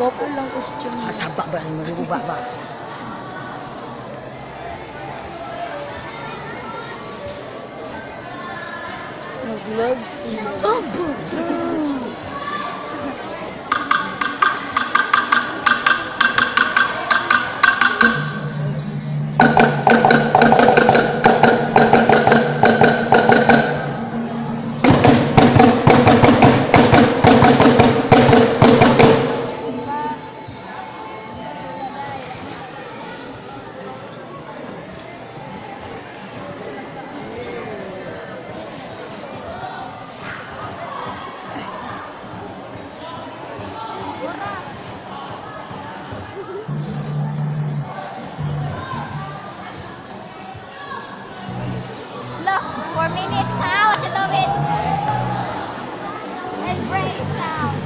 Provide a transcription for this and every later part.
Wapo lang costume. Sabak ba? Maluba ba? Gloves. Sabak ba? Look, 4 minutes now. What you doing? And brace sound.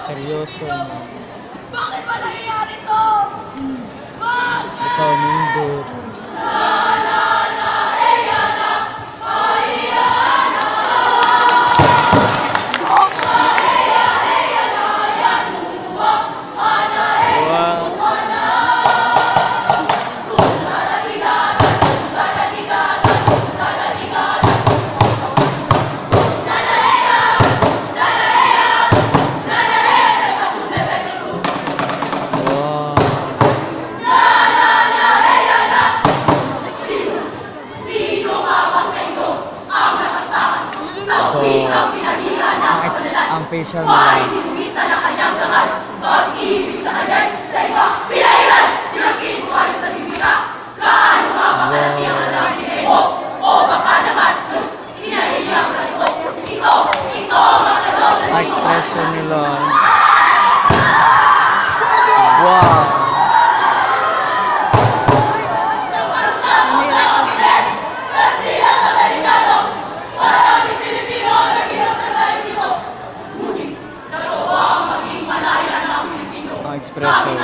Seryoso. Bakit ba nangyayari to? Bakit? Ikaw nindot. Ang facial mo lang. Inuwisan ang kanyang dangal. Pag-ibig sa kanya'y sa iba. Pinahiran! Tinagin mo kayo sa limita. Kaano nga ba kalati ang lalaki mo? O baka naman, pinahiyang na ito. Ito ang nakalong na Expression nila. Wow! Expression.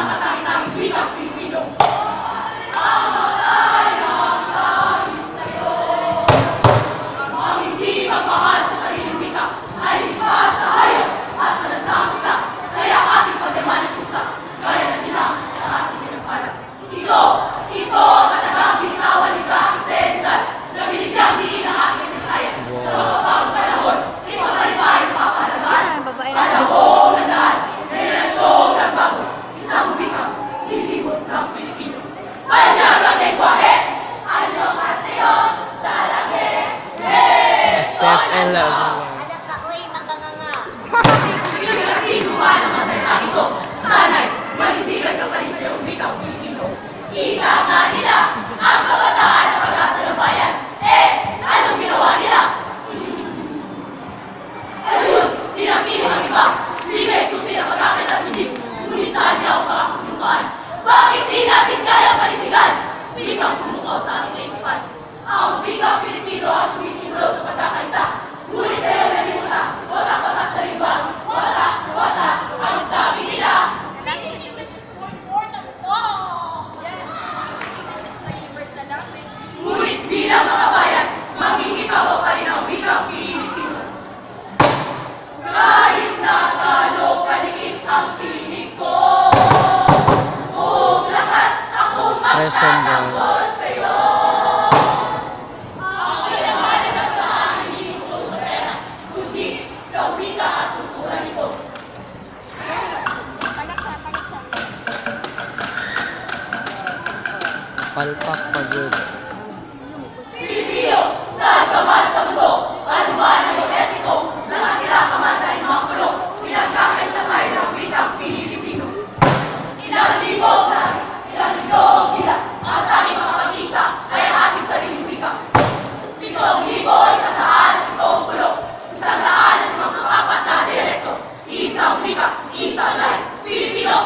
SPFL lang. Anak ka, uy, makanganga. Pinagkasinuha naman sa ito. Sana'y manindigan ka pa rin sa iyong wikang Pilipino. Ika nga nila ang kabataan na pag-asa ng bayan. Anong ginawa nila? Ayun, tinangkilik ang iba. Di kayo susi na pag-akit at hindi. Ngunit saan niya ang pakakusinuhan? Bakit di natin kaya panindigan? Biglang pumukaw sa ating kaisipan. Ang wikang Pilipino ang sumisimulo sa pagkakaisa. Ngunit kayo nalimutan. Watak-watak na rin ba? Watak-watak ang sabi nila. Ngunit bilang mga bayan, mangingibabaw pa rin ang wikang Pilipino. Kahit na gano'ng kaliit ang tinig ko, buong lakas akong Expression daw. magtatanggol sa'yo. Sa wika at kultura nito. Palpak pagod. Pilipino, saan ka man sa mundo? Ano man ang iyong etiko? Nakatira ka man sa limang pulo. Pinagkakaisa tayo ng wikang Pilipino. Ilang libong lahi, ilang libong gila. Ang tanging makapag-isa ay ang ating sariling wika. 7,000, 100, 7 pulo. 100 at 5 na dialekto. Isang wika, isang lahi. Pilipino,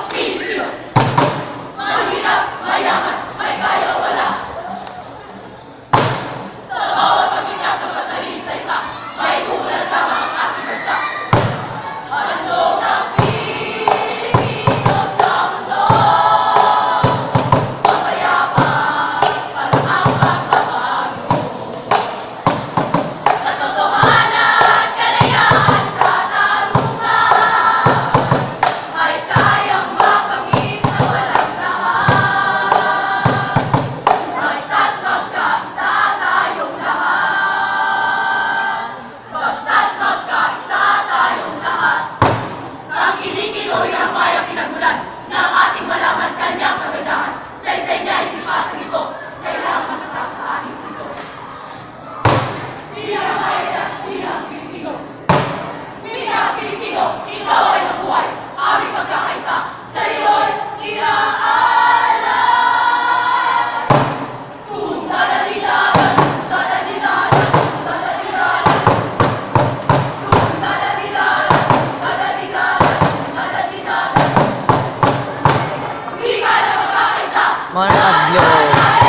Mga adlaw.